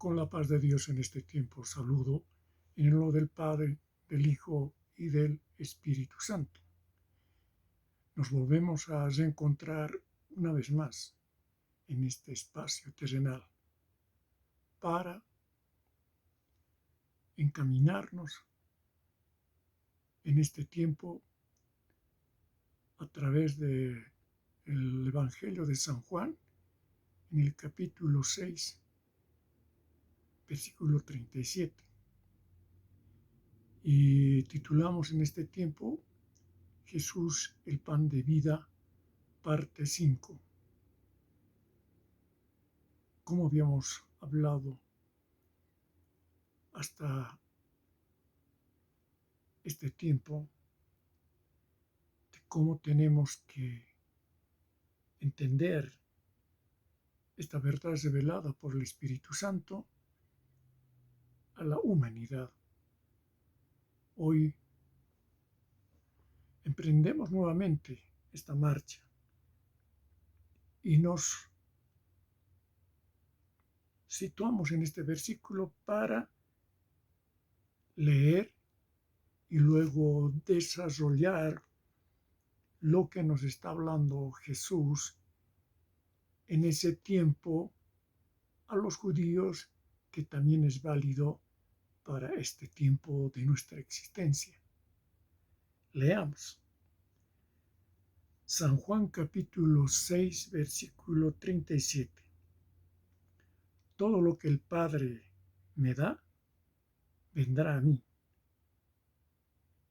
Con la paz de Dios en este tiempo saludo en el nombre del Padre, del Hijo y del Espíritu Santo. Nos volvemos a reencontrar una vez más en este espacio terrenal para encaminarnos en este tiempo a través del Evangelio de San Juan en el capítulo 6, versículo 37. Y titulamos en este tiempo Jesús, el pan de vida, parte 5. Como habíamos hablado hasta este tiempo de cómo tenemos que entender esta verdad revelada por el Espíritu Santo a la humanidad. Hoy emprendemos nuevamente esta marcha y nos situamos en este versículo para leer y luego desarrollar lo que nos está hablando Jesús en ese tiempo a los judíos, que también es válido para este tiempo de nuestra existencia. Leamos. San Juan capítulo 6, versículo 37. Todo lo que el Padre me da, vendrá a mí.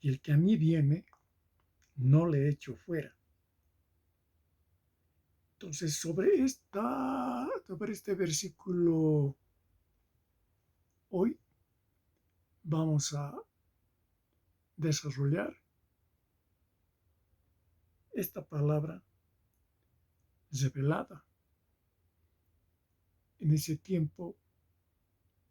Y el que a mí viene, no le echo fuera. Entonces, sobre este versículo, hoy vamos a desarrollar esta palabra revelada en ese tiempo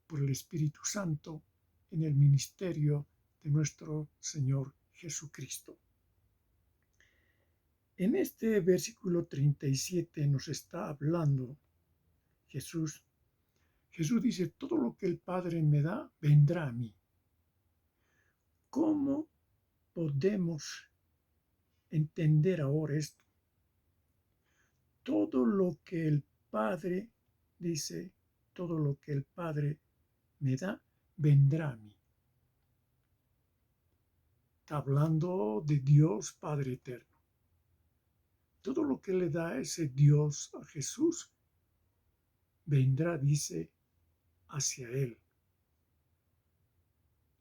por el Espíritu Santo en el ministerio de nuestro Señor Jesucristo. En este versículo 37 nos está hablando Jesús. Jesús dice, todo lo que el Padre me da, vendrá a mí. ¿Cómo podemos entender ahora esto? Todo lo que el Padre dice, todo lo que el Padre me da, vendrá a mí. Está hablando de Dios Padre Eterno. Todo lo que le da ese Dios a Jesús, vendrá, dice, hacia Él.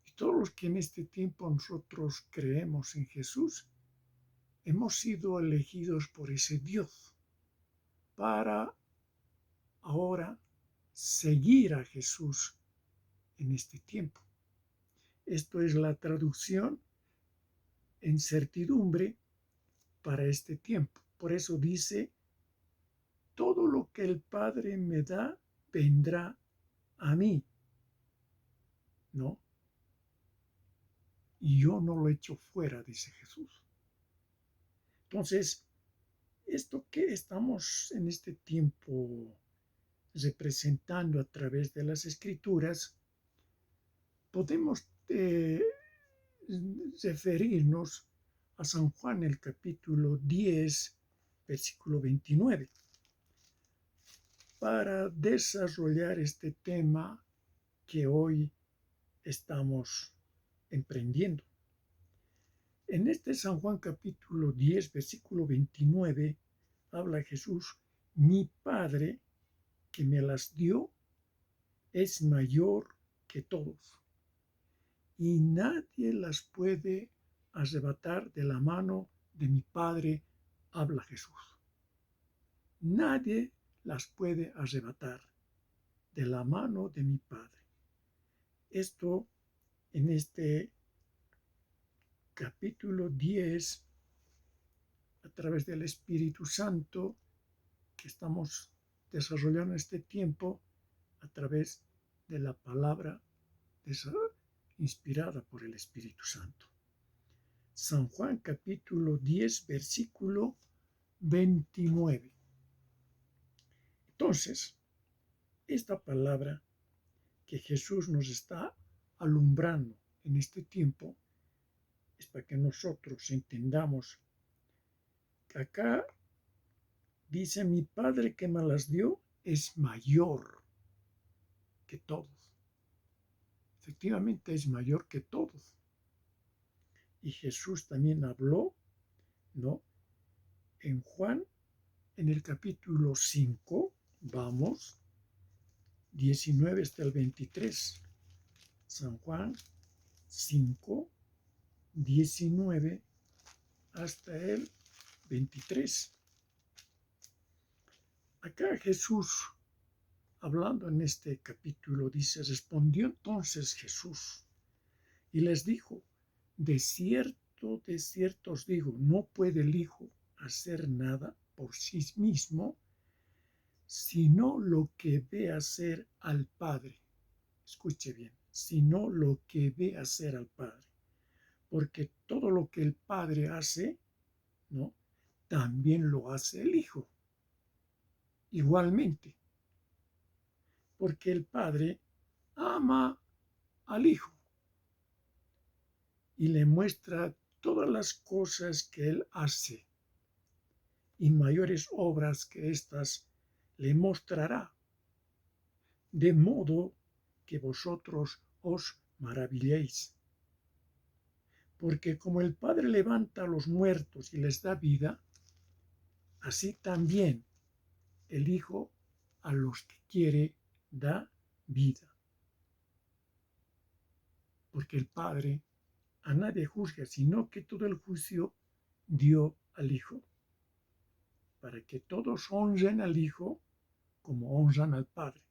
Y todos los que en este tiempo nosotros creemos en Jesús, hemos sido elegidos por ese Dios para ahora seguir a Jesús en este tiempo. Esto es la traducción en certidumbre para este tiempo. Por eso dice, todo lo que el Padre me da, vendrá a mí. ¿No? Y yo no lo echo fuera, dice Jesús. Entonces, esto que estamos en este tiempo representando a través de las Escrituras, podemos referirnos a San Juan, el capítulo 10, versículo 29, para desarrollar este tema que hoy estamos emprendiendo. En este San Juan capítulo 10, versículo 29, habla Jesús, mi Padre que me las dio es mayor que todos, y nadie las puede arrebatar de la mano de mi Padre, habla Jesús. Nadie las puede arrebatar de la mano de mi Padre. Esto en este capítulo 10, a través del Espíritu Santo, que estamos desarrollando este tiempo a través de la palabra inspirada por el Espíritu Santo. San Juan capítulo 10, versículo 29. Entonces, esta palabra que Jesús nos está alumbrando en este tiempo es para que nosotros entendamos que acá dice: mi Padre que me las dio es mayor que todos. Efectivamente es mayor que todos. Y Jesús también habló, ¿no? En Juan, en el capítulo 5, vamos, 19 hasta el 23. San Juan 5, 19 hasta el 23. Acá Jesús, hablando en este capítulo, dice: respondió entonces Jesús y les dijo: de cierto os digo, no puede el Hijo hacer nada por sí mismo, sino lo que ve hacer al Padre. Escuche bien, sino lo que ve hacer al Padre. Porque todo lo que el Padre hace, ¿no?, también lo hace el Hijo. Igualmente. Porque el Padre ama al Hijo y le muestra todas las cosas que Él hace, y mayores obras que éstas le mostrará, de modo que vosotros os maravilléis. Porque como el Padre levanta a los muertos y les da vida, así también el Hijo a los que quiere da vida. Porque el Padre a nadie juzga, sino que todo el juicio dio al Hijo, para que todos honren al Hijo como honran al Padre.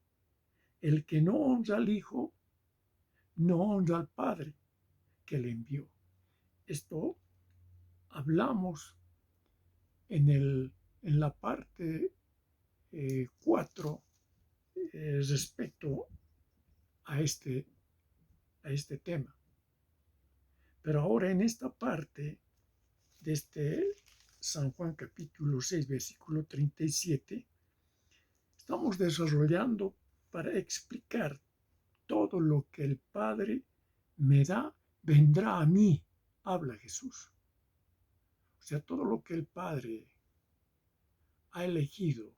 El que no honra al Hijo, no honra al Padre que le envió. Esto hablamos en la parte 4 respecto a este tema. Pero ahora en esta parte de este San Juan capítulo 6, versículo 37, estamos desarrollando para explicar todo lo que el Padre me da, vendrá a mí, habla Jesús. O sea, todo lo que el Padre ha elegido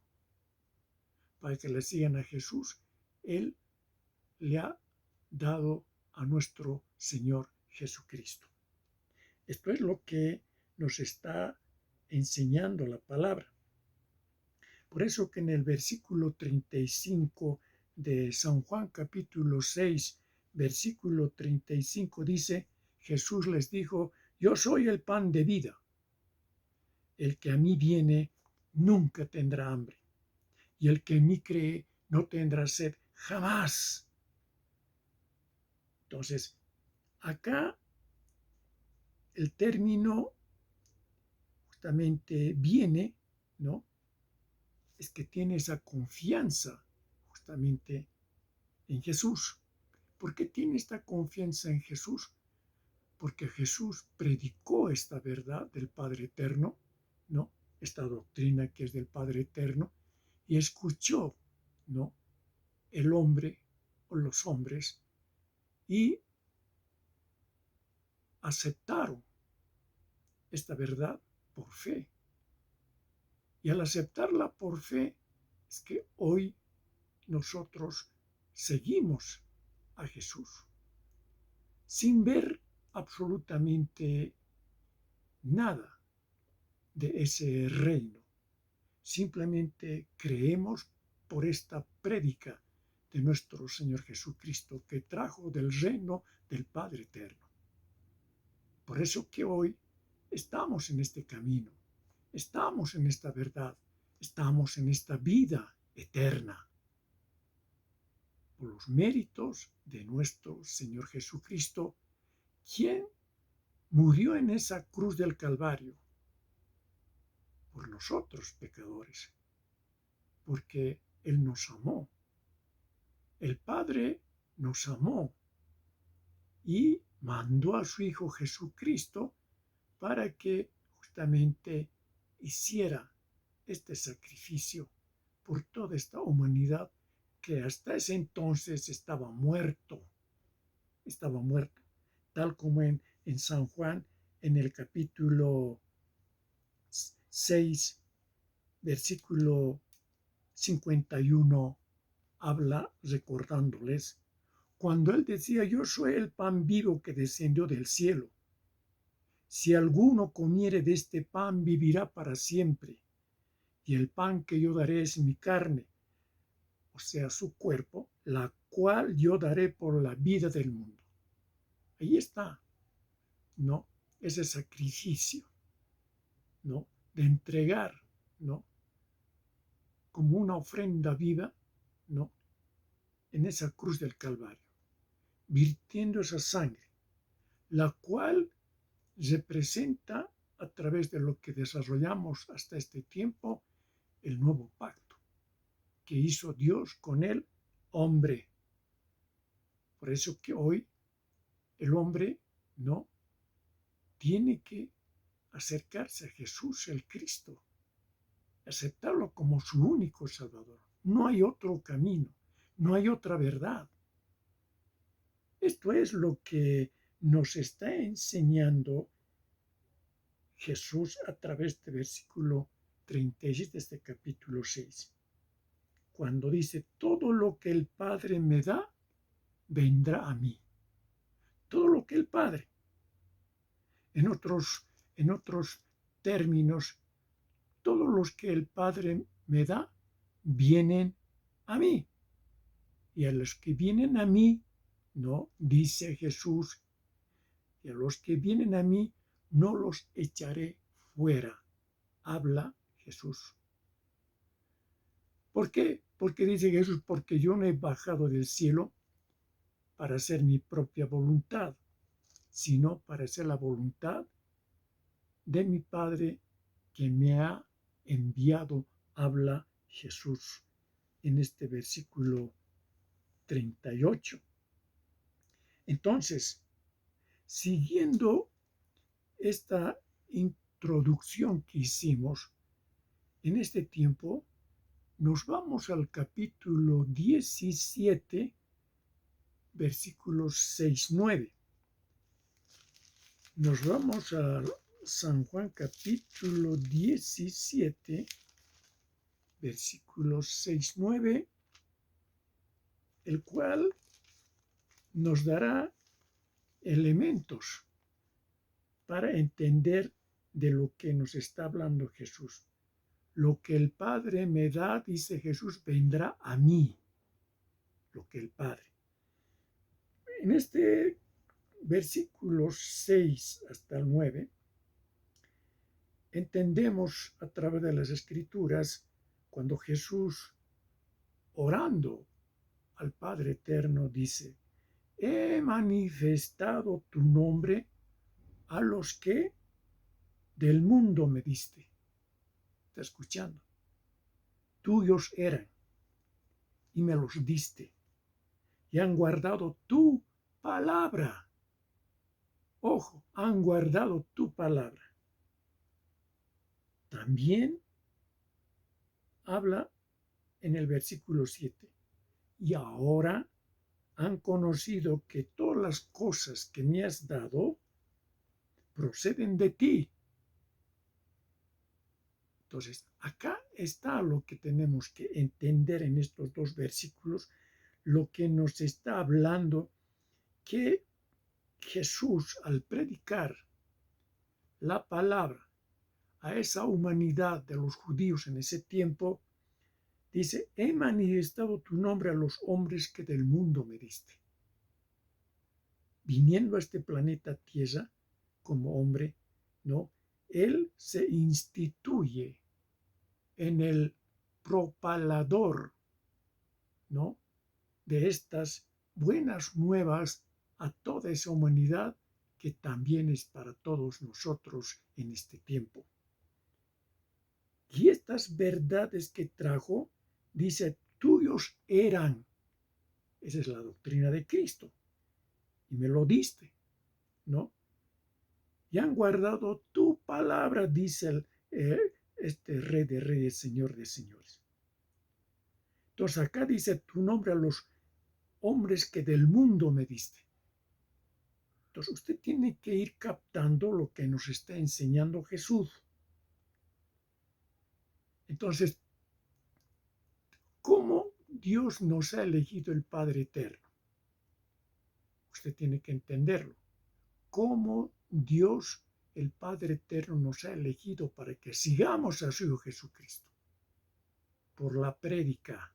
para que le sigan a Jesús, Él le ha dado a nuestro Señor Jesucristo. Esto es lo que nos está enseñando la palabra. Por eso que en el versículo 35 de San Juan capítulo 6, versículo 35 dice: Jesús les dijo: yo soy el pan de vida. El que a mí viene nunca tendrá hambre, y el que en mí cree no tendrá sed jamás. Entonces, acá el término justamente viene, ¿no? Es que tiene esa confianza justamente en Jesús. ¿Por qué tiene esta confianza en Jesús? Porque Jesús predicó esta verdad del Padre Eterno, ¿no? Esta doctrina que es del Padre Eterno, y escuchó, ¿no?, el hombre o los hombres, y aceptaron esta verdad por fe. Y al aceptarla por fe es que hoy nosotros seguimos a Jesús sin ver absolutamente nada de ese reino. Simplemente creemos por esta prédica de nuestro Señor Jesucristo, que trajo del reino del Padre Eterno. Por eso que hoy estamos en este camino, estamos en esta verdad, estamos en esta vida eterna, por los méritos de nuestro Señor Jesucristo, quien murió en esa cruz del Calvario por nosotros pecadores, porque Él nos amó. El Padre nos amó y mandó a su Hijo Jesucristo para que justamente hiciera este sacrificio por toda esta humanidad que hasta ese entonces estaba muerto, tal como en San Juan, en el capítulo 6, versículo 51, habla recordándoles, cuando él decía, yo soy el pan vivo que descendió del cielo. Si alguno comiere de este pan, vivirá para siempre. Y el pan que yo daré es mi carne, o sea, su cuerpo, la cual yo daré por la vida del mundo. Ahí está, ¿no? Ese sacrificio, ¿no? De entregar, ¿no? Como una ofrenda viva, ¿no? En esa cruz del Calvario, virtiendo esa sangre, la cual representa, a través de lo que desarrollamos hasta este tiempo, el nuevo pacto que hizo Dios con el hombre. Por eso que hoy el hombre no tiene que acercarse a Jesús el Cristo, aceptarlo como su único Salvador. No hay otro camino, no hay otra verdad. Esto es lo que nos está enseñando Jesús a través del versículo 36 de este capítulo 6, cuando dice, todo lo que el Padre me da, vendrá a mí. Todo lo que el Padre. En otros términos, todos los que el Padre me da, vienen a mí. Y a los que vienen a mí, no, dice Jesús, y a los que vienen a mí, no los echaré fuera. Habla Jesús. ¿Por qué? Porque dice Jesús, porque yo no he bajado del cielo para hacer mi propia voluntad, sino para hacer la voluntad de mi Padre que me ha enviado, habla Jesús en este versículo 38. Entonces, siguiendo esta introducción que hicimos, en este tiempo nos vamos al capítulo 17, versículos 6-9. Nos vamos a San Juan capítulo 17, versículos 6-9, el cual nos dará elementos para entender de lo que nos está hablando Jesús. Lo que el Padre me da, dice Jesús, vendrá a mí. Lo que el Padre. En este versículo 6 hasta el 9, entendemos a través de las Escrituras cuando Jesús, orando al Padre Eterno, dice, he manifestado tu nombre a los que del mundo me diste. ¿Está escuchando? Tuyos eran y me los diste y han guardado tu palabra. Ojo, han guardado tu palabra. También habla en el versículo 7. Y ahora han conocido que todas las cosas que me has dado proceden de ti. Entonces, acá está lo que tenemos que entender en estos dos versículos, lo que nos está hablando, que Jesús, al predicar la palabra a esa humanidad de los judíos en ese tiempo, dice, he manifestado tu nombre a los hombres que del mundo me diste. Viniendo a este planeta Tierra como hombre, ¿no? Él se instituye en el propalador, ¿no? De estas buenas nuevas a toda esa humanidad que también es para todos nosotros en este tiempo. Y estas verdades que trajo, dice, tuyos eran. Esa es la doctrina de Cristo. Y me lo diste, ¿no? Y han guardado tu palabra, dice este Rey de Reyes, Señor de Señores. Entonces acá dice tu nombre a los hombres que del mundo me diste. Entonces usted tiene que ir captando lo que nos está enseñando Jesús. Entonces, ¿cómo Dios nos ha elegido el Padre Eterno? Usted tiene que entenderlo. ¿Cómo Dios, el Padre Eterno, nos ha elegido para que sigamos a su Hijo Jesucristo? Por la prédica,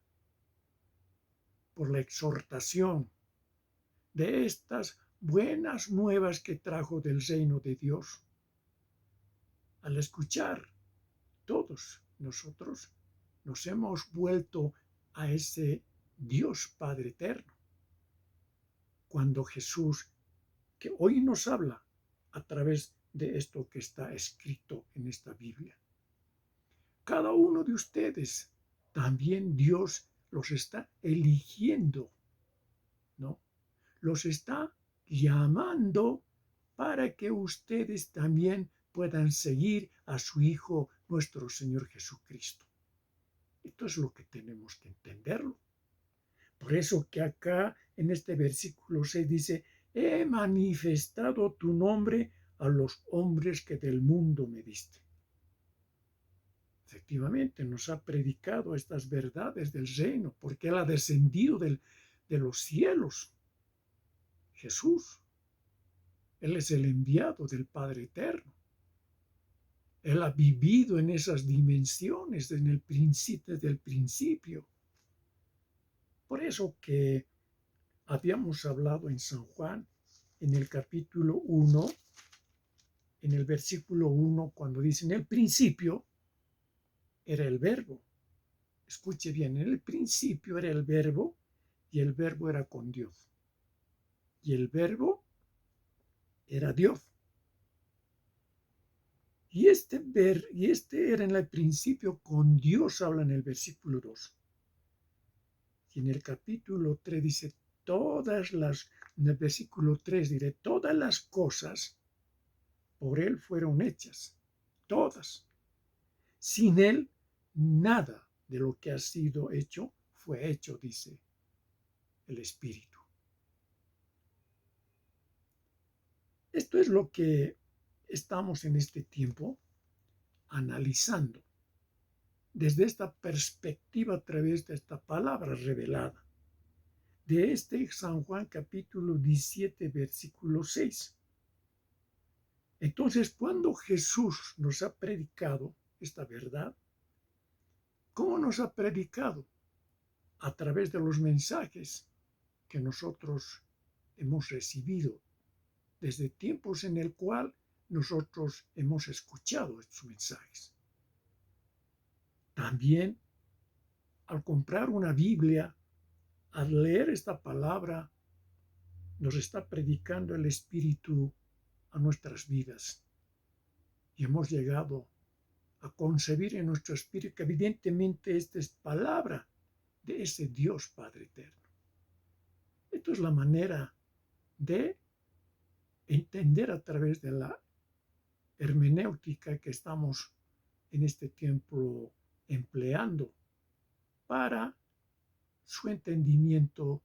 por la exhortación de estas buenas nuevas que trajo del reino de Dios. Al escuchar, todos nosotros nos hemos vuelto a ese Dios Padre Eterno. Cuando Jesús, que hoy nos habla a través de esto que está escrito en esta Biblia. Cada uno de ustedes, también Dios los está eligiendo, ¿no? Los está llamando para que ustedes también puedan seguir a su Hijo, nuestro Señor Jesucristo. Esto es lo que tenemos que entenderlo. Por eso que acá en este versículo 6 dice, he manifestado tu nombre a los hombres que del mundo me diste. Efectivamente, nos ha predicado estas verdades del reino, porque Él ha descendido de los cielos. Jesús, Él es el enviado del Padre Eterno. Él ha vivido en esas dimensiones desde el principio. Por eso que habíamos hablado en San Juan, en el capítulo 1, en el versículo 1, cuando dice, en el principio era el verbo. Escuche bien, en el principio era el verbo y el verbo era con Dios. Y el verbo era Dios. Y este era en el principio con Dios, habla en el versículo 2. Y en el capítulo 3 dice, en el versículo 3 diré, todas las cosas por Él fueron hechas, todas. Sin Él, nada de lo que ha sido hecho fue hecho, dice el Espíritu. Esto es lo que estamos en este tiempo analizando desde esta perspectiva a través de esta palabra revelada. De este San Juan capítulo 17, versículo 6. Entonces, cuando Jesús nos ha predicado esta verdad, ¿cómo nos ha predicado? A través de los mensajes que nosotros hemos recibido desde tiempos en el cual nosotros hemos escuchado estos mensajes. También, al comprar una Biblia, al leer esta palabra, nos está predicando el Espíritu a nuestras vidas. Y hemos llegado a concebir en nuestro espíritu que evidentemente esta es palabra de ese Dios Padre Eterno. Esto es la manera de entender a través de la hermenéutica que estamos en este tiempo empleando para su entendimiento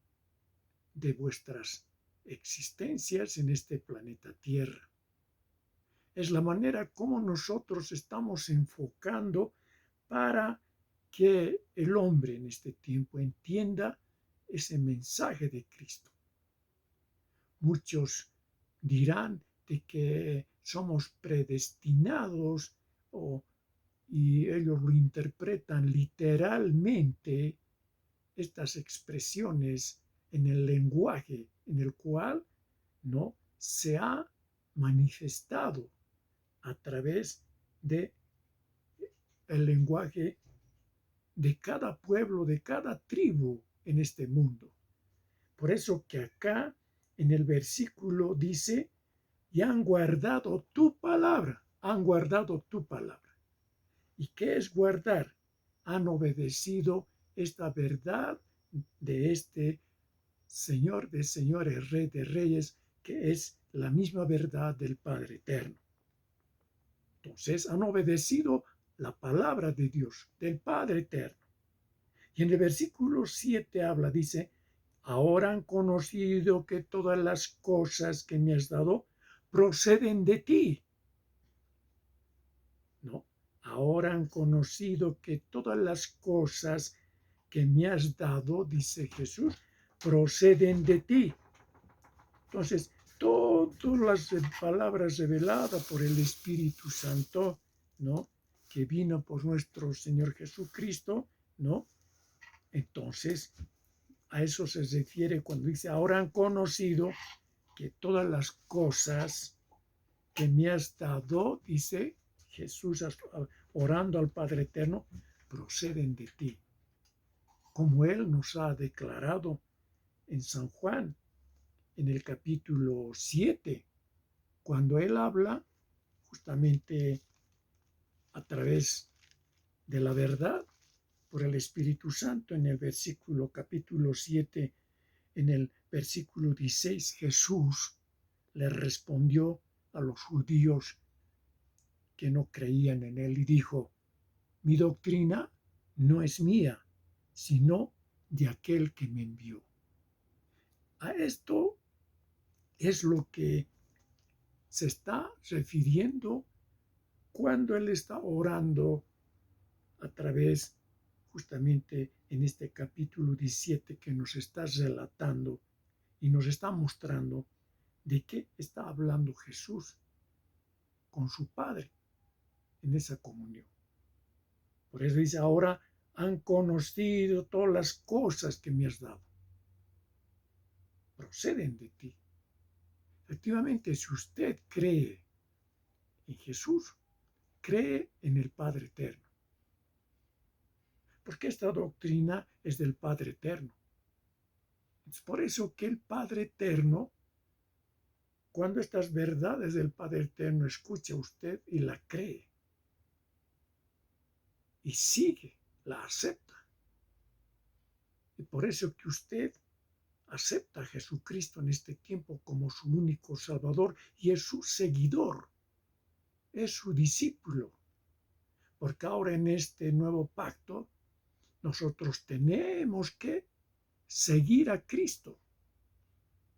de vuestras existencias en este planeta Tierra. Es la manera como nosotros estamos enfocando para que el hombre en este tiempo entienda ese mensaje de Cristo. Muchos dirán de que somos predestinados y ellos lo interpretan literalmente, estas expresiones en el lenguaje en el cual no se ha manifestado a través de el lenguaje de cada pueblo, de cada tribu en este mundo. Por eso que acá en el versículo dice, y han guardado tu palabra, han guardado tu palabra. ¿Y qué es guardar? Han obedecido esta verdad de este Señor de señores, Rey de reyes, que es la misma verdad del Padre Eterno. Entonces han obedecido la palabra de Dios, del Padre Eterno. Y en el versículo 7 habla, dice, ahora han conocido que todas las cosas que me has dado proceden de ti. No, ahora han conocido que todas las cosas que me has dado, dice Jesús, proceden de ti. Entonces, todas las palabras reveladas por el Espíritu Santo, ¿no? Que vino por nuestro Señor Jesucristo, ¿no? Entonces, a eso se refiere cuando dice, ahora han conocido que todas las cosas que me has dado, dice Jesús orando al Padre Eterno, proceden de ti. Como Él nos ha declarado en San Juan, en el capítulo 7, cuando Él habla justamente a través de la verdad por el Espíritu Santo, en el capítulo 7, en el versículo 16, Jesús le respondió a los judíos que no creían en Él y dijo, mi doctrina no es mía, sino de aquel que me envió. A esto es lo que se está refiriendo cuando Él está orando a través, justamente en este capítulo 17 que nos está relatando y nos está mostrando de qué está hablando Jesús con su Padre en esa comunión. Por eso dice, ahora han conocido todas las cosas que me has dado. Proceden de ti. Efectivamente, si usted cree en Jesús, cree en el Padre Eterno. Porque esta doctrina es del Padre Eterno. Es por eso que el Padre Eterno, cuando estas verdades del Padre Eterno escucha usted y la cree, y sigue, la acepta. Y por eso que usted acepta a Jesucristo en este tiempo como su único Salvador y es su seguidor, es su discípulo. Porque ahora en este nuevo pacto nosotros tenemos que seguir a Cristo,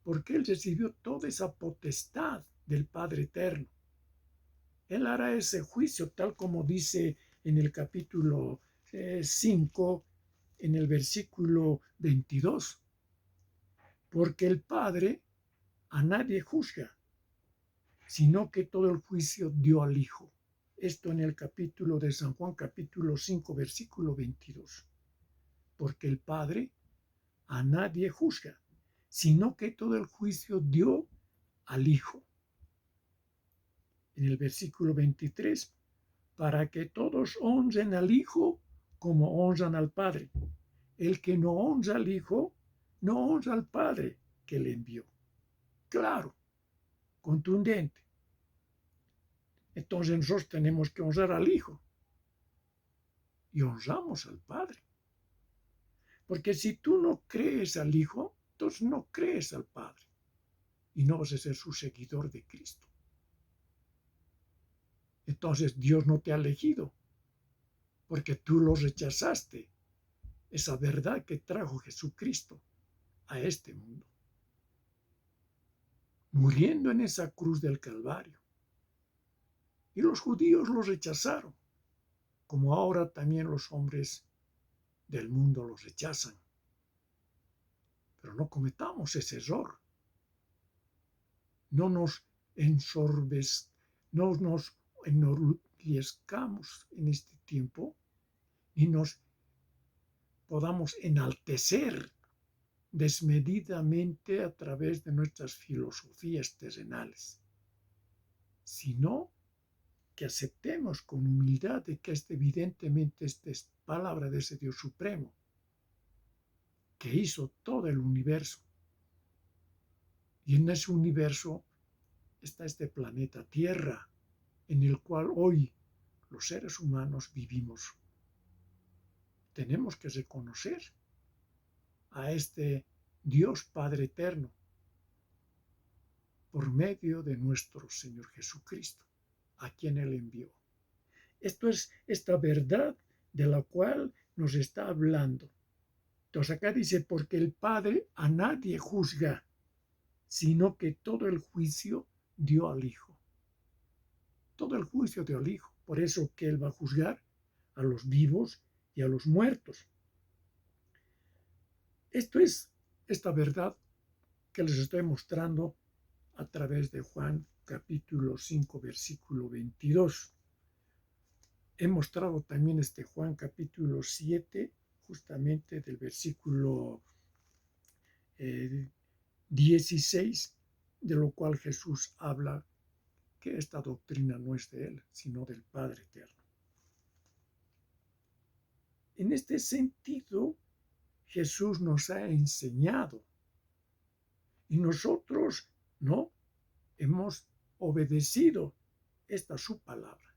porque Él recibió toda esa potestad del Padre Eterno. Él hará ese juicio tal como dice en el capítulo 5, en el versículo 22. Porque el Padre a nadie juzga, sino que todo el juicio dio al Hijo. Esto en el capítulo de San Juan, capítulo 5, versículo 22. Porque el Padre a nadie juzga, sino que todo el juicio dio al Hijo. En el versículo 23, para que todos honren al Hijo como honran al Padre. El que no honra al Hijo, no honra al Padre que le envió. Claro, contundente. Entonces nosotros tenemos que honrar al Hijo y honramos al Padre. Porque si tú no crees al Hijo, entonces no crees al Padre y no vas a ser su seguidor de Cristo. Entonces Dios no te ha elegido porque tú lo rechazaste, esa verdad que trajo Jesucristo a este mundo, muriendo en esa cruz del Calvario. Y los judíos lo rechazaron, como ahora también los hombres del mundo los rechazan. Pero no cometamos ese error. No nos enorgullezcamos en este tiempo y nos podamos enaltecer desmedidamente a través de nuestras filosofías terrenales, sino que aceptemos con humildad de que evidentemente esta es palabra de ese Dios supremo que hizo todo el universo. Y en ese universo está este planeta Tierra, en el cual hoy los seres humanos vivimos. Tenemos que reconocer a este Dios Padre Eterno por medio de nuestro Señor Jesucristo, a quien Él envió. Esto es esta verdad de la cual nos está hablando. Entonces acá dice, porque el Padre a nadie juzga, sino que todo el juicio dio al Hijo. Todo el juicio dio al Hijo. Por eso que Él va a juzgar a los vivos y a los muertos. Esto es esta verdad que les estoy mostrando a través de Juan capítulo 5, versículo 22. He mostrado también este Juan capítulo 7, justamente del versículo 16, de lo cual Jesús habla que esta doctrina no es de Él, sino del Padre Eterno. En este sentido, Jesús nos ha enseñado y nosotros no hemos obedecido esta su palabra.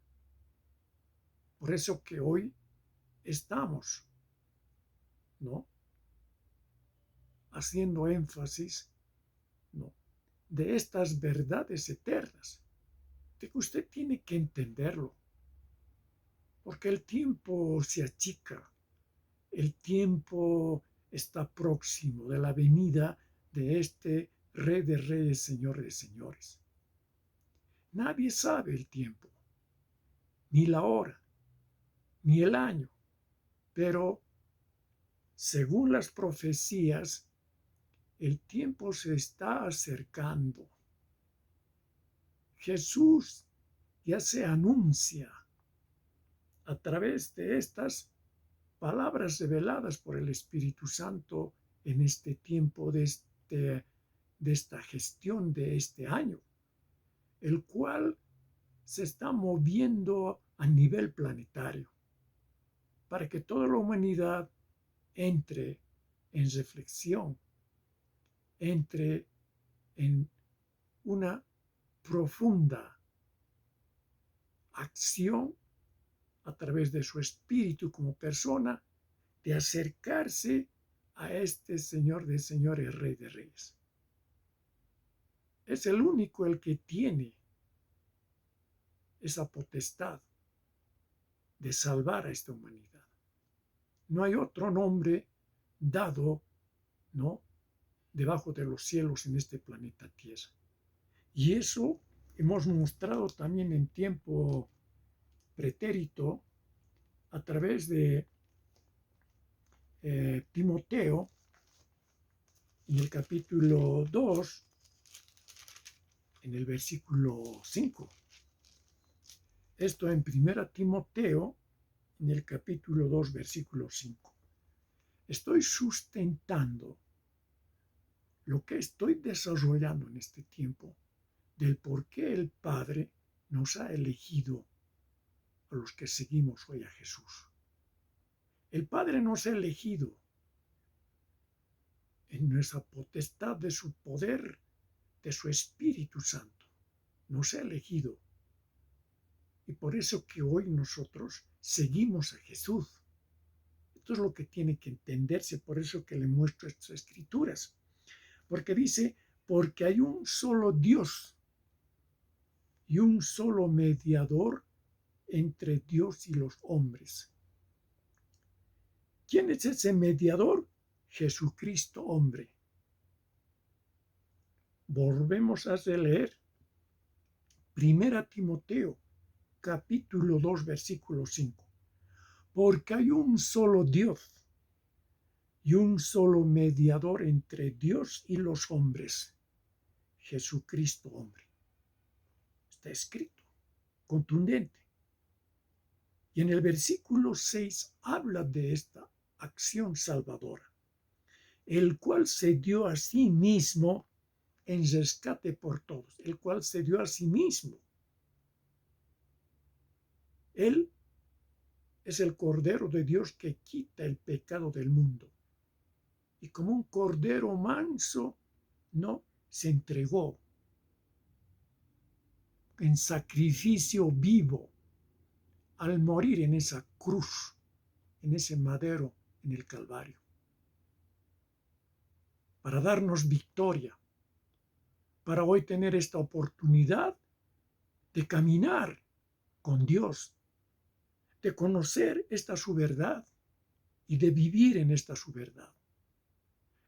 Por eso que hoy estamos, ¿no?, haciendo énfasis, ¿no?, de estas verdades eternas, de que usted tiene que entenderlo, porque el tiempo se achica, el tiempo está próximo de la venida de este Rey de Reyes, Señor de Señores. Nadie sabe el tiempo, ni la hora, ni el año, pero según las profecías, el tiempo se está acercando. Jesús ya se anuncia a través de estas palabras reveladas por el Espíritu Santo en este tiempo de esta gestión de este año, el cual se está moviendo a nivel planetario para que toda la humanidad entre en reflexión, entre en una profunda acción a través de su espíritu como persona de acercarse a este Señor de Señores, Rey de Reyes. Es el único el que tiene esa potestad de salvar a esta humanidad. No hay otro nombre dado, ¿no?, debajo de los cielos en este planeta Tierra. Y eso hemos mostrado también en tiempo pretérito a través de Timoteo, en el capítulo 2, en el versículo 5. Esto en 1 Timoteo, en el capítulo 2, versículo 5. Estoy sustentando lo que estoy desarrollando en este tiempo del por qué el Padre nos ha elegido a los que seguimos hoy a Jesús. El Padre nos ha elegido en nuestra potestad de su poder, de su Espíritu Santo. Nos ha elegido. Y por eso que hoy nosotros seguimos a Jesús. Esto es lo que tiene que entenderse, por eso que le muestro estas escrituras. Porque dice, porque hay un solo Dios y un solo mediador entre Dios y los hombres. ¿Quién es ese mediador? Jesucristo, hombre. Volvemos a releer 1 Timoteo, capítulo 2, versículo 5. Porque hay un solo Dios y un solo mediador entre Dios y los hombres, Jesucristo, hombre. Está escrito, contundente. Y en el versículo 6 habla de esta acción salvadora, el cual se dio a sí mismo en rescate por todos, el cual se dio a sí mismo. Él es el Cordero de Dios que quita el pecado del mundo. Y como un cordero manso, no se entregó en sacrificio vivo al morir en esa cruz, en ese madero, en el Calvario, para darnos victoria, para hoy tener esta oportunidad de caminar con Dios, de conocer esta su verdad y de vivir en esta su verdad.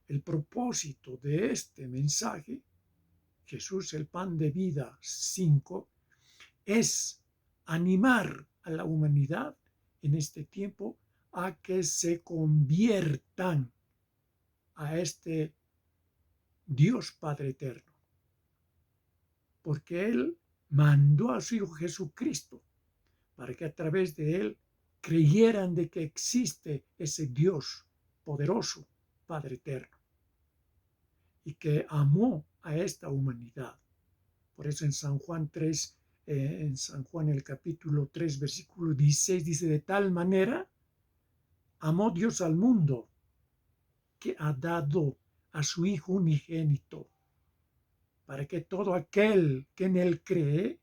el propósito de este mensaje, Jesús el pan de vida 5, es animar a la humanidad en este tiempo a que se conviertan a este Dios Padre Eterno, porque Él mandó a su Hijo Jesucristo para que a través de Él creyeran de que existe ese Dios poderoso, Padre Eterno, y que amó a esta humanidad. Por eso en San Juan 3, en San Juan el capítulo 3, versículo 16, dice: de tal manera amó Dios al mundo que ha dado a su Hijo unigénito, para que todo aquel que en Él cree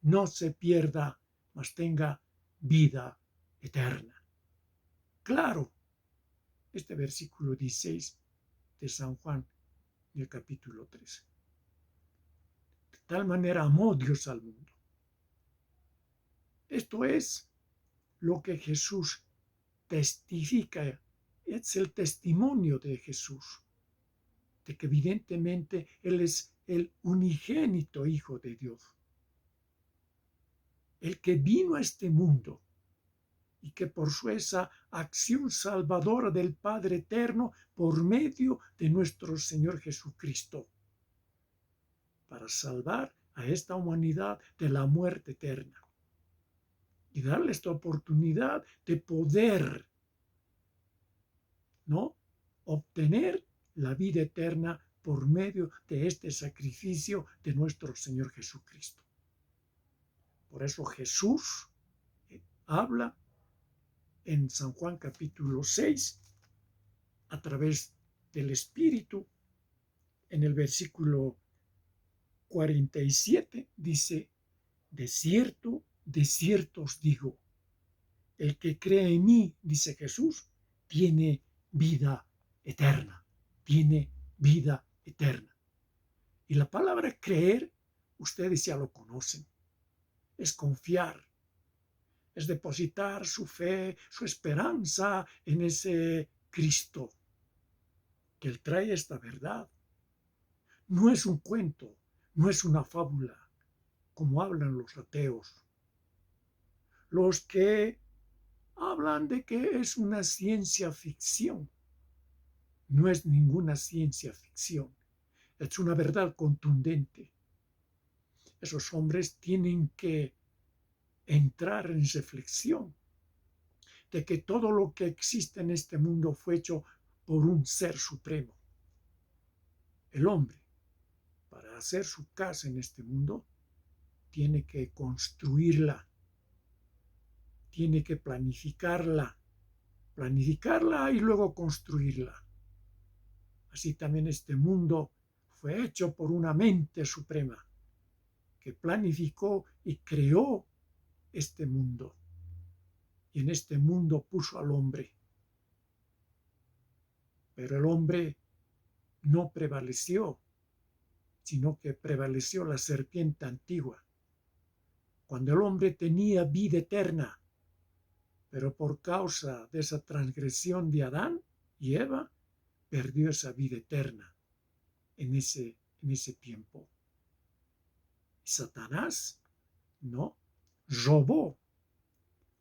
no se pierda, mas tenga vida eterna. Claro, este versículo 16 de San Juan del capítulo 3. De tal manera amó Dios al mundo. Esto es lo que Jesús testifica, es el testimonio de Jesús, de que evidentemente Él es el unigénito Hijo de Dios, el que vino a este mundo y que por su esa acción salvadora del Padre Eterno por medio de nuestro Señor Jesucristo, para salvar a esta humanidad de la muerte eterna y darle esta oportunidad de poder, ¿no?, obtener la vida eterna por medio de este sacrificio de nuestro Señor Jesucristo. Por eso Jesús habla en San Juan capítulo 6 a través del Espíritu. En el versículo 47 dice: de cierto os digo, el que cree en mí, dice Jesús, tiene vida eterna, tiene vida eterna. Y la palabra creer, ustedes ya lo conocen, es confiar, es depositar su fe, su esperanza en ese Cristo, que Él trae esta verdad. No es un cuento, no es una fábula, como hablan los ateos, los que hablan de que es una ciencia ficción. No es ninguna ciencia ficción, es una verdad contundente. Esos hombres tienen que entrar en reflexión de que todo lo que existe en este mundo fue hecho por un ser supremo. El hombre, para hacer su casa en este mundo, tiene que construirla, tiene que planificarla y luego construirla. Así también este mundo fue hecho por una mente suprema que planificó y creó este mundo. Y en este mundo puso al hombre. Pero el hombre no prevaleció, sino que prevaleció la serpiente antigua. Cuando el hombre tenía vida eterna, pero por causa de esa transgresión de Adán y Eva, perdió esa vida eterna en ese tiempo. Y Satanás, ¿no?, robó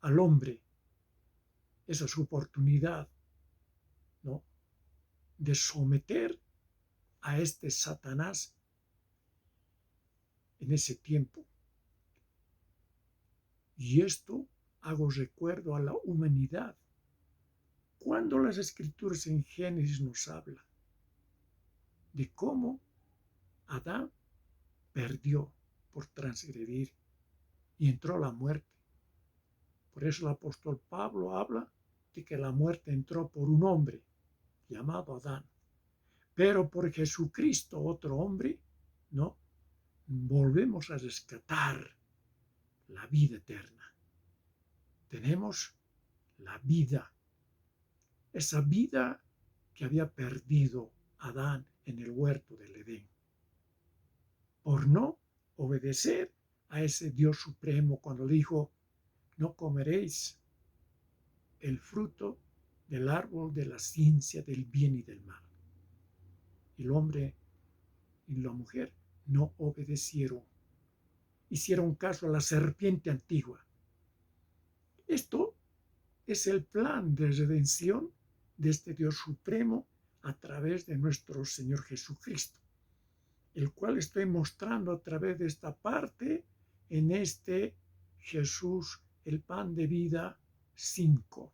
al hombre esa su oportunidad, ¿no?, de someter a este Satanás en ese tiempo. Y esto hago recuerdo a la humanidad. Cuando las Escrituras en Génesis nos hablan de cómo Adán perdió por transgredir y entró la muerte. Por eso el apóstol Pablo habla de que la muerte entró por un hombre llamado Adán. Pero por Jesucristo, otro hombre, ¿no?, volvemos a rescatar la vida eterna. Tenemos la vida, esa vida que había perdido Adán en el huerto del Edén, por no obedecer a ese Dios supremo cuando dijo: no comeréis el fruto del árbol de la ciencia del bien y del mal. el hombre y la mujer no obedecieron. Hicieron caso a la serpiente antigua. Esto es el plan de redención de este Dios supremo a través de nuestro Señor Jesucristo, el cual estoy mostrando a través de esta parte en este Jesús, el pan de vida 5.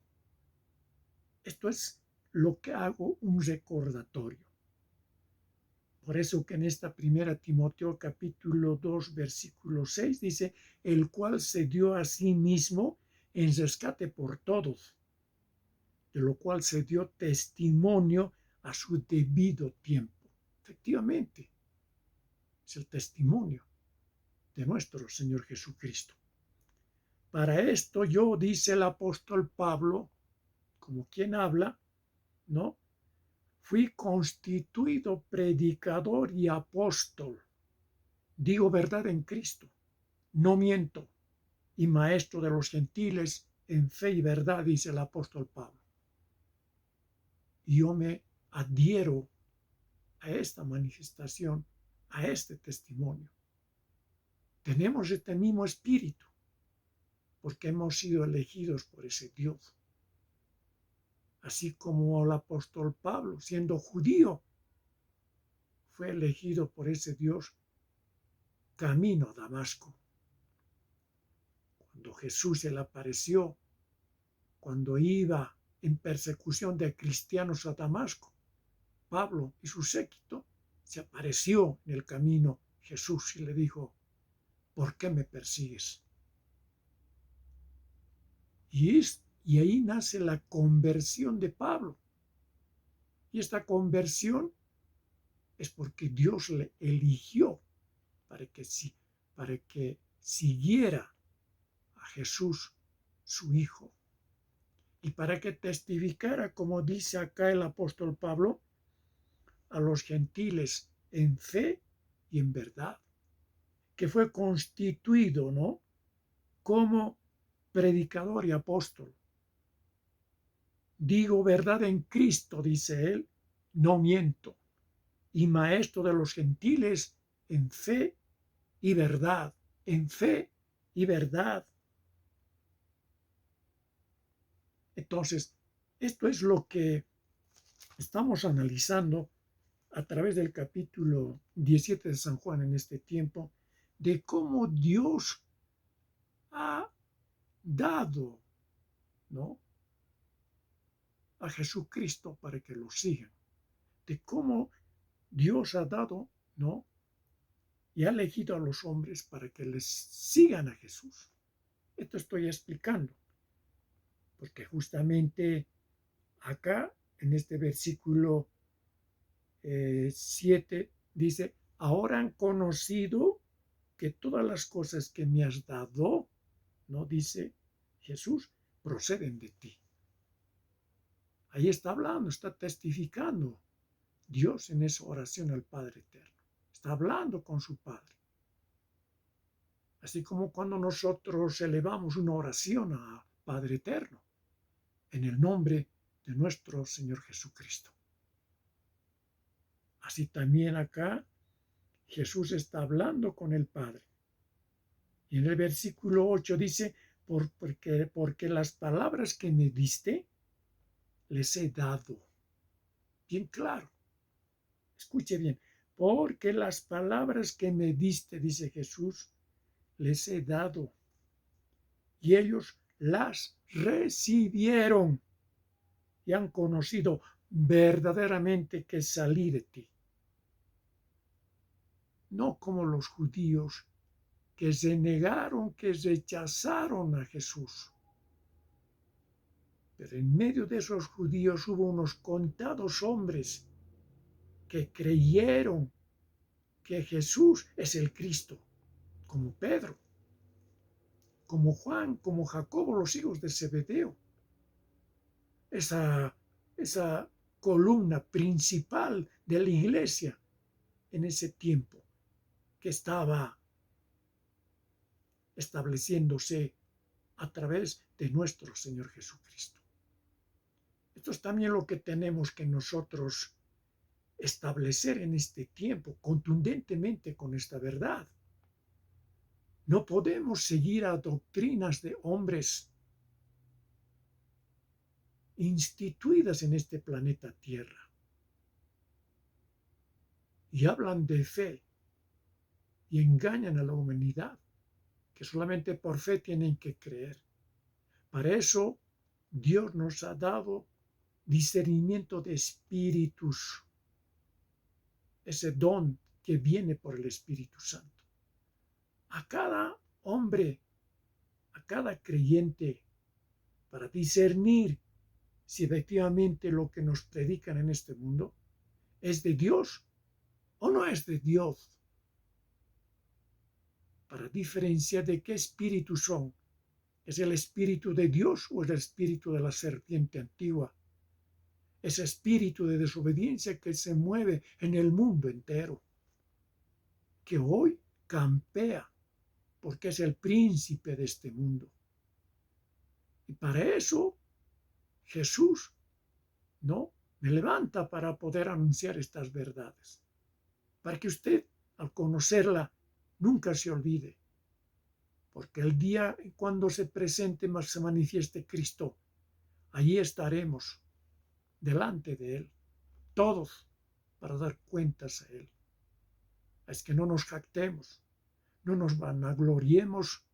Esto es lo que hago un recordatorio. Por eso que en esta primera Timoteo capítulo 2 versículo 6 dice, el cual se dio a sí mismo en rescate por todos, de lo cual se dio testimonio a su debido tiempo. Efectivamente, es el testimonio de nuestro Señor Jesucristo. Para esto yo, dice el apóstol Pablo, como quien habla, ¿no? Fui constituido predicador y apóstol. Digo verdad en Cristo, no miento, y maestro de los gentiles en fe y verdad, dice el apóstol Pablo. Y yo me adhiero a esta manifestación, a este testimonio. Tenemos este mismo espíritu, porque hemos sido elegidos por ese Dios. Así como el apóstol Pablo, siendo judío, fue elegido por ese Dios camino a Damasco. Cuando Jesús se le apareció, cuando iba en persecución de cristianos a Damasco, Pablo y su séquito, se apareció en el camino Jesús y le dijo, ¿por qué me persigues? Y ahí nace la conversión de Pablo. Y esta conversión es porque Dios le eligió para que siguiera a Jesús, su Hijo, y para que testificara, como dice acá el apóstol Pablo, a los gentiles en fe y en verdad, que fue constituido, ¿no?, como predicador y apóstol. Digo verdad en Cristo, dice él, no miento, y maestro de los gentiles en fe y verdad, en fe y verdad. Entonces, esto es lo que estamos analizando a través del capítulo 17 de San Juan en este tiempo, de cómo Dios ha dado, ¿no?, a Jesucristo para que lo sigan, de cómo Dios ha dado, ¿no?, y ha elegido a los hombres para que les sigan a Jesús. Esto estoy explicando, porque justamente acá, en este versículo 7, dice, ahora han conocido que todas las cosas que me has dado, ¿no?, dice Jesús, proceden de ti. Ahí está hablando, está testificando Dios en esa oración al Padre Eterno. Está hablando con su Padre. Así como cuando nosotros elevamos una oración a Padre Eterno, en el nombre de nuestro Señor Jesucristo. Así también acá Jesús está hablando con el Padre. Y en el versículo 8 dice, porque las palabras que me diste, les he dado. Bien claro. Escuche bien. Porque las palabras que me diste, dice Jesús, les he dado. Y ellos las recibieron y han conocido verdaderamente que salí de ti. No como los judíos que se negaron, que rechazaron a Jesús. Pero en medio de esos judíos hubo unos contados hombres que creyeron que Jesús es el Cristo, como Pedro, como Juan, como Jacobo, los hijos de Zebedeo. Esa columna principal de la iglesia en ese tiempo que estaba estableciéndose a través de nuestro Señor Jesucristo. Esto es también lo que tenemos que nosotros establecer en este tiempo contundentemente con esta verdad. No podemos seguir a doctrinas de hombres instituidas en este planeta Tierra y hablan de fe y engañan a la humanidad, que solamente por fe tienen que creer. Para eso Dios nos ha dado discernimiento de espíritus, ese don que viene por el Espíritu Santo. A cada hombre, a cada creyente, para discernir si efectivamente lo que nos predican en este mundo es de Dios o no es de Dios. Para diferenciar de qué espíritu son. ¿Es el espíritu de Dios o es el espíritu de la serpiente antigua? Ese espíritu de desobediencia que se mueve en el mundo entero, que hoy campea porque es el príncipe de este mundo. Y para eso Jesús, ¿no?, me levanta para poder anunciar estas verdades, para que usted, al conocerla, nunca se olvide, porque el día cuando se presente, se manifieste Cristo, allí estaremos delante de Él, todos, para dar cuentas a Él. Es que no nos jactemos, no nos vanagloriemos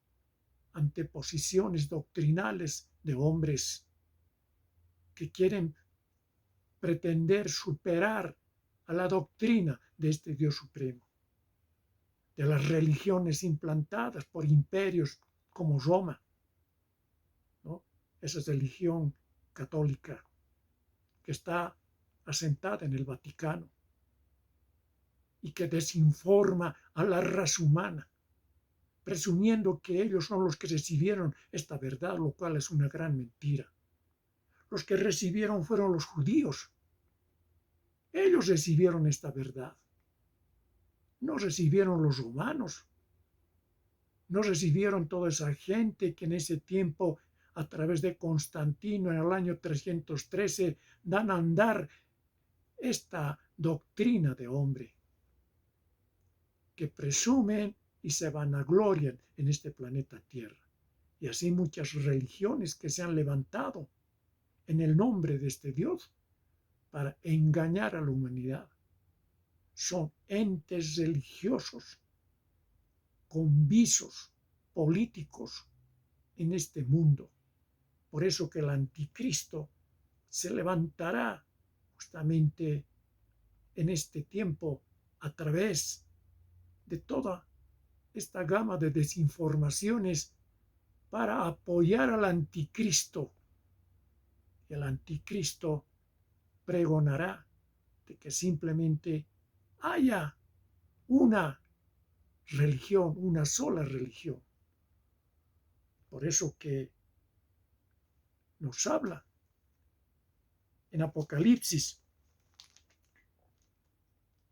ante posiciones doctrinales de hombres que quieren pretender superar a la doctrina de este Dios supremo, de las religiones implantadas por imperios como Roma, ¿no?, esa religión católica que está asentada en el Vaticano y que desinforma a la raza humana, presumiendo que ellos son los que recibieron esta verdad, lo cual es una gran mentira. Los que recibieron fueron los judíos. Ellos recibieron esta verdad. No recibieron los romanos. No recibieron toda esa gente que en ese tiempo, a través de Constantino, en el año 313, dan a andar esta doctrina de hombre, que presumen y se vanaglorian en este planeta Tierra. Y así muchas religiones que se han levantado en el nombre de este Dios para engañar a la humanidad. Son entes religiosos con visos políticos en este mundo. Por eso que el anticristo se levantará justamente en este tiempo a través de toda esta gama de desinformaciones para apoyar al anticristo. El anticristo pregonará de que simplemente haya una religión, una sola religión. Por eso que nos habla en Apocalipsis,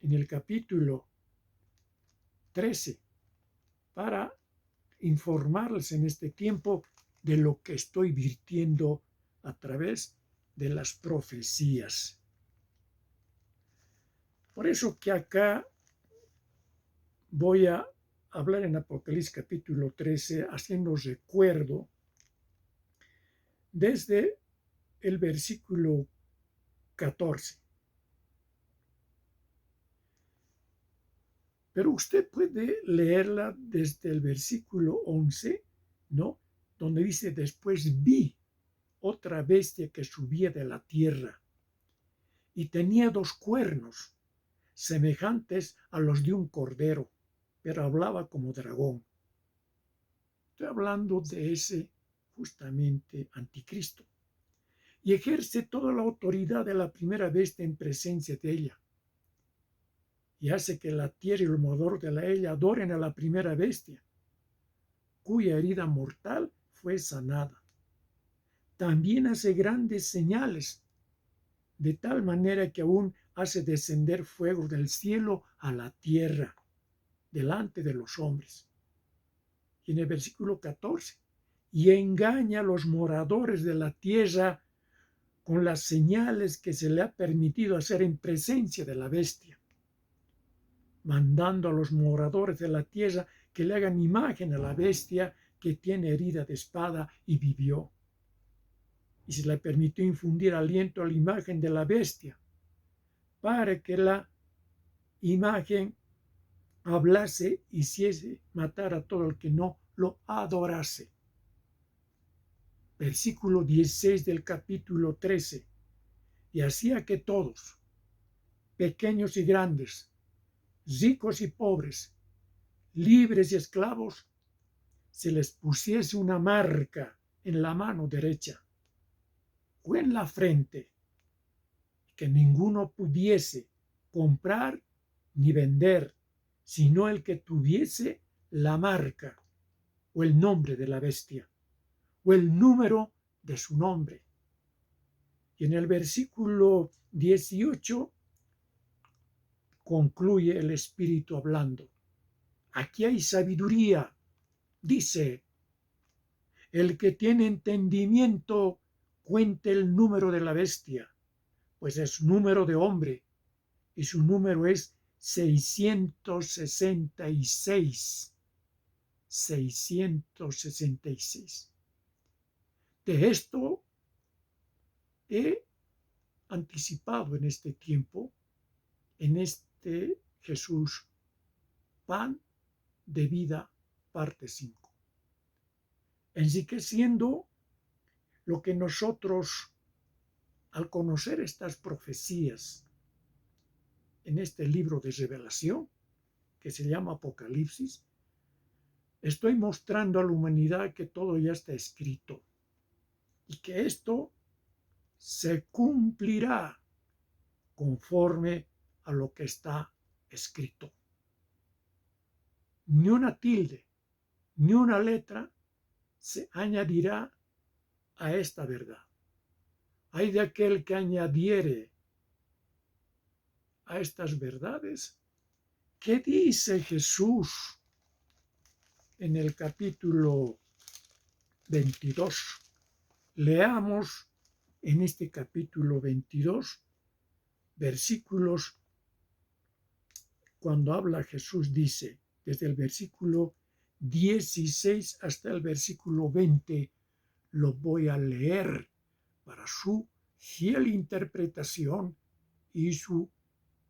en el capítulo 13, para informarles en este tiempo de lo que estoy virtiendo a través de las profecías. Por eso que acá voy a hablar en Apocalipsis capítulo 13, haciendo recuerdo desde el versículo 14. Pero usted puede leerla desde el versículo 11, ¿no?, donde dice: después vi otra bestia que subía de la tierra y tenía 2 cuernos semejantes a los de un cordero, pero hablaba como dragón. Estoy hablando de ese justamente anticristo. Y ejerce toda la autoridad de la primera bestia en presencia de ella. Y hace que la tierra y el morador de la ella adoren a la primera bestia, cuya herida mortal fue sanada. También hace grandes señales, de tal manera que aún hace descender fuego del cielo a la tierra, delante de los hombres. Y en el versículo 14, y engaña a los moradores de la tierra con las señales que se le ha permitido hacer en presencia de la bestia, mandando a los moradores de la tierra que le hagan imagen a la bestia que tiene herida de espada y vivió. Y se le permitió infundir aliento a la imagen de la bestia, para que la imagen hablase, hiciese matar a todo el que no lo adorase. Versículo 16 del capítulo 13. Y hacía que todos, pequeños y grandes, ricos y pobres, libres y esclavos, se les pusiese una marca en la mano derecha o en la frente, que ninguno pudiese comprar ni vender, sino el que tuviese la marca o el nombre de la bestia o el número de su nombre. Y en el versículo 18 concluye el Espíritu hablando. Aquí hay sabiduría. Dice, el que tiene entendimiento cuente el número de la bestia, pues es número de hombre, y su número es 666. 666. De esto he anticipado en este tiempo, en este Jesús, pan de vida, parte 5. Enriqueciendo lo que nosotros, al conocer estas profecías en este libro de revelación, que se llama Apocalipsis, estoy mostrando a la humanidad que todo ya está escrito y que esto se cumplirá conforme a lo que está escrito. Ni una tilde, ni una letra se añadirá a esta verdad. Hay de aquel que añadiere a estas verdades. ¿Qué dice Jesús en el capítulo 22? Leamos en este capítulo 22 versículos. Cuando habla Jesús dice, desde el versículo 16 hasta el versículo 20, lo voy a leer para su fiel interpretación y su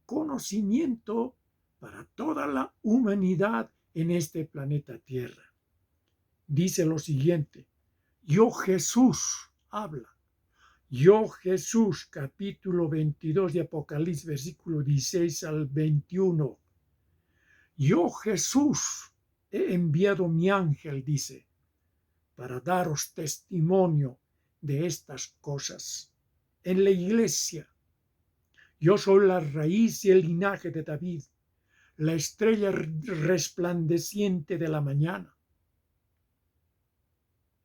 conocimiento para toda la humanidad en este planeta Tierra. Dice lo siguiente: yo Jesús, habla, yo Jesús, capítulo 22 de Apocalipsis, versículo 16 al 21. Yo Jesús he enviado mi ángel, dice, para daros testimonio de estas cosas en la iglesia. Yo soy la raíz y el linaje de David, la estrella resplandeciente de la mañana.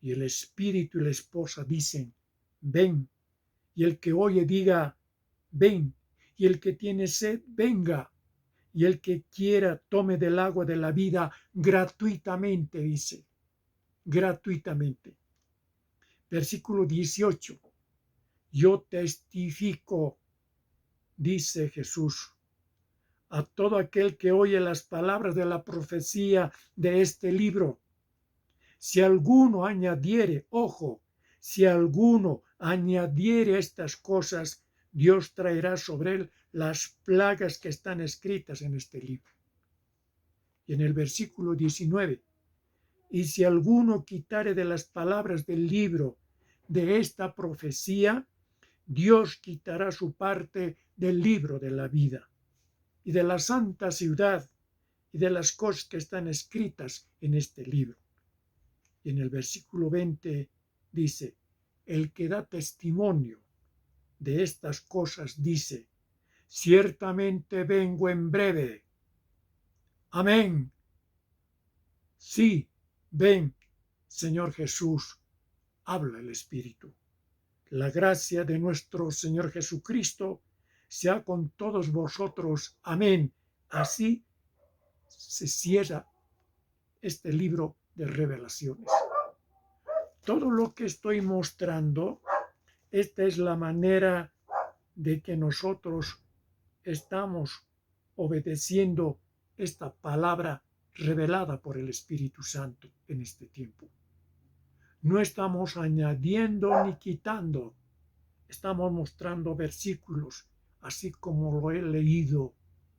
Y el espíritu y la esposa dicen, ven. Y el que oye diga, ven. Y el que tiene sed, venga. Y el que quiera tome del agua de la vida gratuitamente, dice. Gratuitamente. Versículo 18. Yo testifico, dice Jesús, a todo aquel que oye las palabras de la profecía de este libro. Si alguno añadiere, ojo, si alguno añadiere estas cosas, Dios traerá sobre él las plagas que están escritas en este libro. Y en el versículo 19, y si alguno quitare de las palabras del libro de esta profecía, Dios quitará su parte del libro de la vida y de la santa ciudad y de las cosas que están escritas en este libro. Y en el versículo 20 dice, el que da testimonio de estas cosas dice, ciertamente vengo en breve. Amén. Sí, ven, Señor Jesús, habla el Espíritu. La gracia de nuestro Señor Jesucristo sea con todos vosotros. Amén. Así se cierra este libro de revelaciones. Todo lo que estoy mostrando esta es la manera de que nosotros estamos obedeciendo esta palabra revelada por el Espíritu Santo en este tiempo. No estamos añadiendo ni quitando, estamos mostrando versículos, así como lo he leído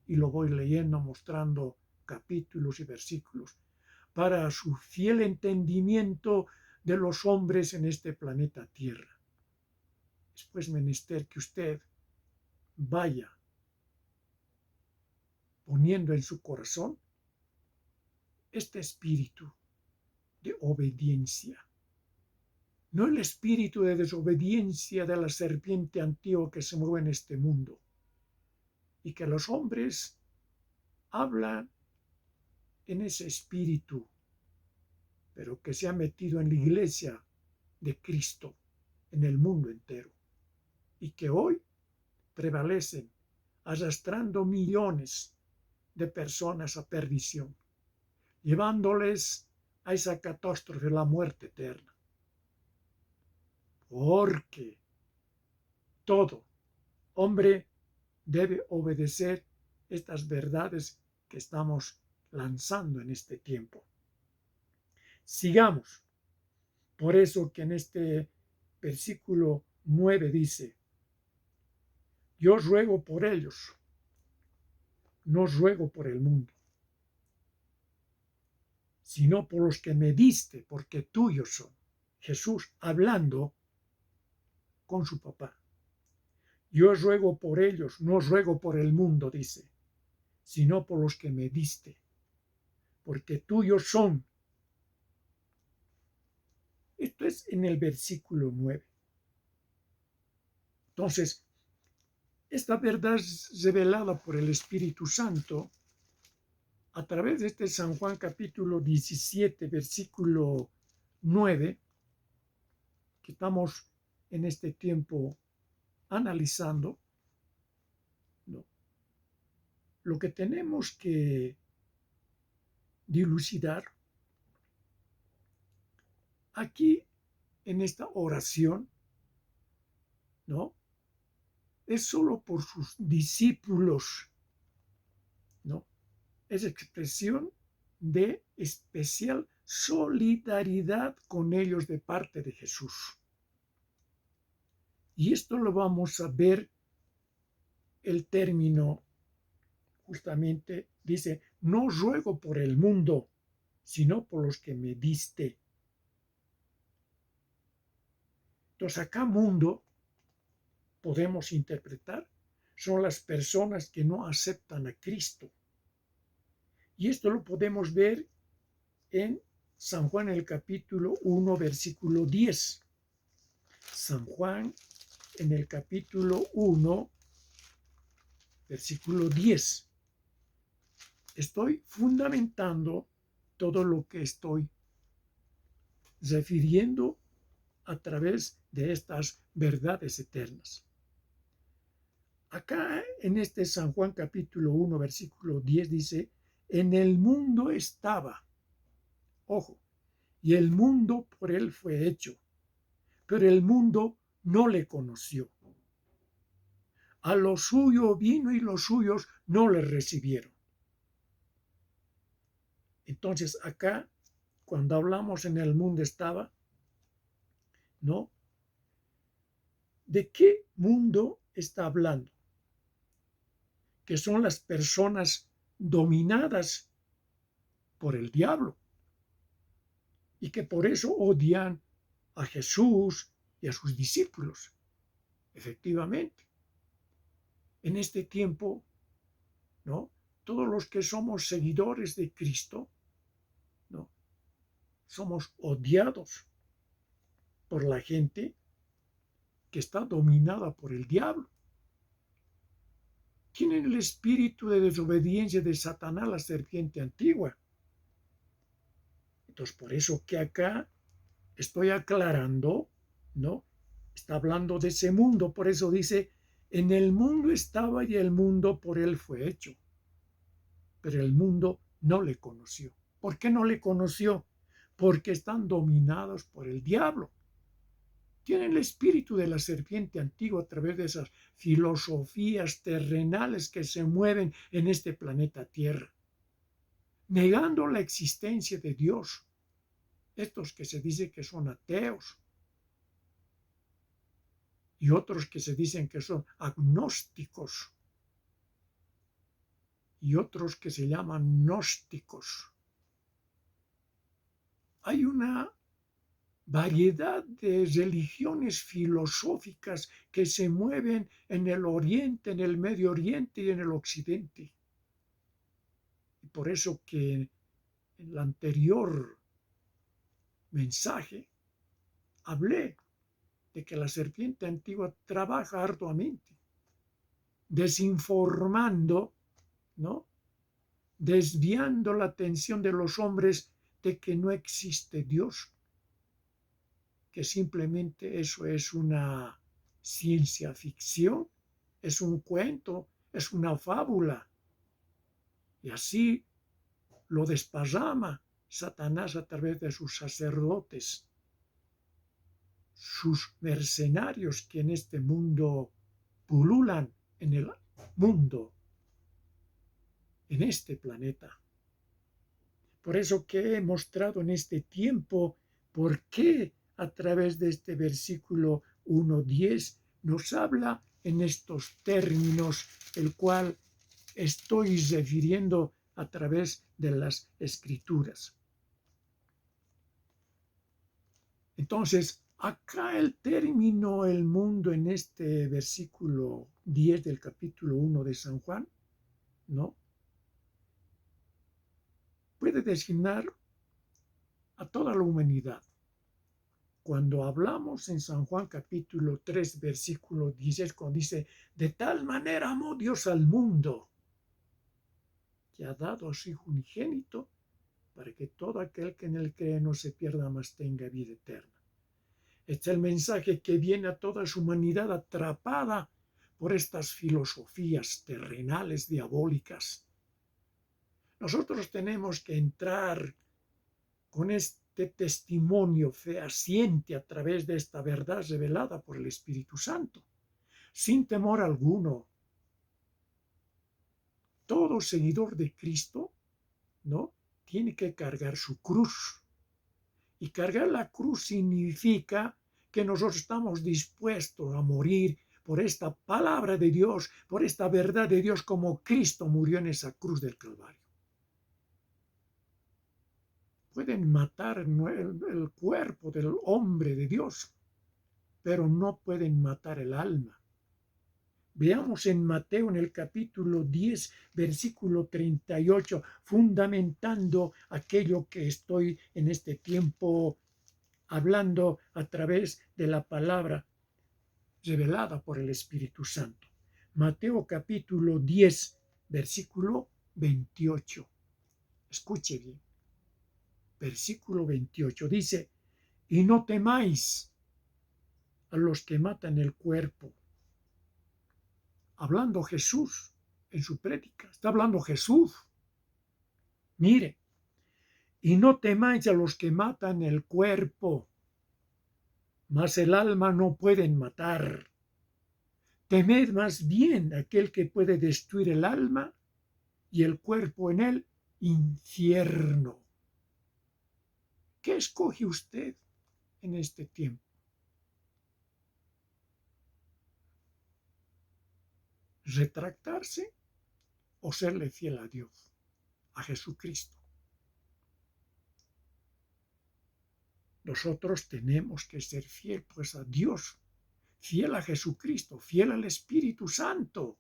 y lo voy leyendo, mostrando capítulos y versículos, para su fiel entendimiento de los hombres en este planeta Tierra. Es pues menester que usted vaya poniendo en su corazón este espíritu de obediencia. No el espíritu de desobediencia de la serpiente antigua que se mueve en este mundo y que los hombres hablan en ese espíritu, pero que se ha metido en la iglesia de Cristo en el mundo entero y que hoy prevalecen arrastrando millones de personas a perdición, llevándoles a esa catástrofe, la muerte eterna. Porque todo hombre debe obedecer estas verdades que estamos lanzando en este tiempo. Sigamos. Por eso que en este versículo 9 dice: yo os ruego por ellos, no os ruego por el mundo, sino por los que me diste, porque tuyos son. Jesús hablando con su papá. Yo os ruego por ellos, no os ruego por el mundo, dice, sino por los que me diste, porque tuyos son. Esto es en el versículo 9. Entonces, esta verdad es revelada por el Espíritu Santo a través de este San Juan capítulo 17, versículo 9, que estamos en este tiempo analizando. ¿No? Lo que tenemos que dilucidar aquí en esta oración, ¿no? Es solo por sus discípulos, ¿no? Es expresión de especial solidaridad con ellos de parte de Jesús. Y esto lo vamos a ver, el término justamente dice, no ruego por el mundo, sino por los que me diste. Entonces acá mundo podemos interpretar son las personas que no aceptan a Cristo. Y esto lo podemos ver en San Juan, el capítulo 1, versículo 10. San Juan, en el capítulo 1, versículo 10. Estoy fundamentando todo lo que estoy refiriendo a través de estas verdades eternas. Acá en este San Juan capítulo 1, versículo 10 dice, en el mundo estaba, ojo, y el mundo por él fue hecho, pero el mundo no le conoció. A lo suyo vino y los suyos no le recibieron. Entonces acá, cuando hablamos en el mundo estaba, ¿no? ¿De qué mundo está hablando? Que son las personas dominadas por el diablo y que por eso odian a Jesús y a sus discípulos. Efectivamente, en este tiempo, ¿no? Todos los que somos seguidores de Cristo, ¿no? Somos odiados por la gente que está dominada por el diablo. Tienen el espíritu de desobediencia de Satanás, la serpiente antigua. Entonces, por eso que acá estoy aclarando, ¿no? Está hablando de ese mundo, por eso dice, en el mundo estaba y el mundo por él fue hecho. Pero el mundo no le conoció. ¿Por qué no le conoció? Porque están dominados por el diablo. Tienen el espíritu de la serpiente antigua a través de esas filosofías terrenales que se mueven en este planeta Tierra, negando la existencia de Dios. Estos que se dice que son ateos y otros que se dicen que son agnósticos y otros que se llaman gnósticos. Hay una variedad de religiones filosóficas que se mueven en el Oriente, en el Medio Oriente y en el Occidente. Y por eso que en el anterior mensaje hablé de que la serpiente antigua trabaja arduamente, desinformando, ¿no? Desviando la atención de los hombres de que no existe Dios, que simplemente eso es una ciencia ficción, es un cuento, es una fábula. Y así lo desparrama Satanás a través de sus sacerdotes, sus mercenarios que en este mundo pululan en el mundo, en este planeta. Por eso que he mostrado en este tiempo por qué a través de este versículo 1:10 nos habla en estos términos, el cual estoy refiriendo a través de las Escrituras. Entonces, acá el término el mundo en este versículo 10 del capítulo 1 de San Juan, ¿no? Puede designar a toda la humanidad. Cuando hablamos en San Juan capítulo 3, versículo 16, cuando dice, de tal manera amó Dios al mundo, que ha dado a su Hijo unigénito, para que todo aquel que en él cree no se pierda, mas tenga vida eterna. Este es el mensaje que viene a toda su humanidad atrapada por estas filosofías terrenales diabólicas. Nosotros tenemos que entrar con este testimonio fehaciente a través de esta verdad revelada por el Espíritu Santo, sin temor alguno. Todo seguidor de Cristo, ¿no?, tiene que cargar su cruz. Y cargar la cruz significa que nosotros estamos dispuestos a morir por esta palabra de Dios, por esta verdad de Dios, como Cristo murió en esa cruz del Calvario. Pueden matar el cuerpo del hombre de Dios, pero no pueden matar el alma. Veamos en Mateo, en el capítulo 10, versículo 38, fundamentando aquello que estoy en este tiempo hablando a través de la palabra revelada por el Espíritu Santo. Mateo capítulo 10, versículo 28. Escuche bien. Versículo 28 dice, y no temáis a los que matan el cuerpo. Hablando Jesús en su prédica, está hablando Jesús. Mire, y no temáis a los que matan el cuerpo, mas el alma no pueden matar. Temed más bien aquel que puede destruir el alma y el cuerpo en el infierno. ¿Qué escoge usted en este tiempo? ¿Retractarse o serle fiel a Dios, a Jesucristo? Nosotros tenemos que ser fiel pues a Dios, fiel a Jesucristo, fiel al Espíritu Santo.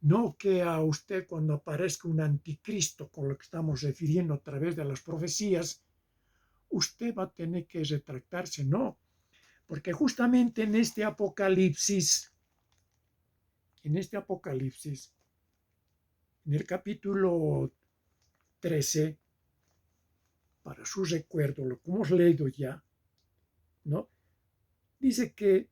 No que a usted cuando aparezca un anticristo, con lo que estamos refiriendo a través de las profecías, usted va a tener que retractarse, no. Porque justamente en este Apocalipsis, en el capítulo 13, para su recuerdo, lo que hemos leído ya, ¿no? Dice que,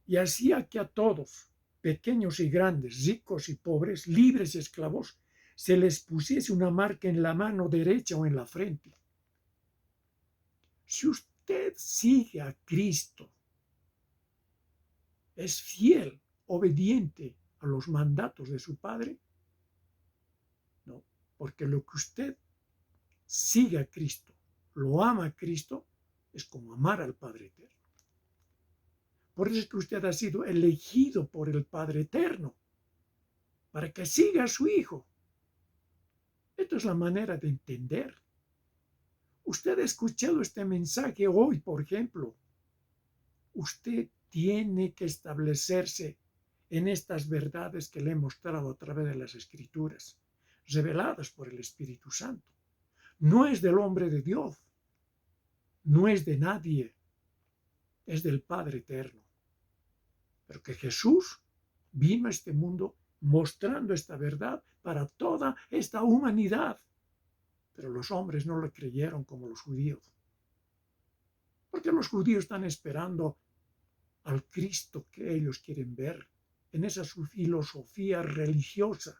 y hacía que a todos, pequeños y grandes, ricos y pobres, libres y esclavos, se les pusiese una marca en la mano derecha o en la frente. Si usted sigue a Cristo, es fiel, obediente a los mandatos de su Padre, no, porque lo que usted sigue a Cristo, lo ama a Cristo, es como amar al Padre Eterno. Por eso es que usted ha sido elegido por el Padre Eterno, para que siga a su Hijo. Esto es la manera de entender. Usted ha escuchado este mensaje hoy, por ejemplo. Usted tiene que establecerse en estas verdades que le he mostrado a través de las Escrituras, reveladas por el Espíritu Santo. No es del hombre de Dios, no es de nadie, es del Padre Eterno. Pero que Jesús vino a este mundo mostrando esta verdad para toda esta humanidad. Pero los hombres no lo creyeron como los judíos. Porque los judíos están esperando al Cristo que ellos quieren ver en esa su filosofía religiosa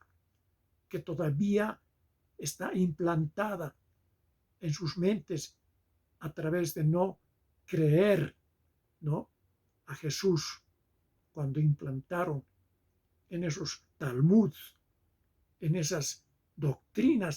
que todavía está implantada en sus mentes a través de no creer, ¿no?, a Jesús cuando implantaron en esos talmuds, en esas doctrinas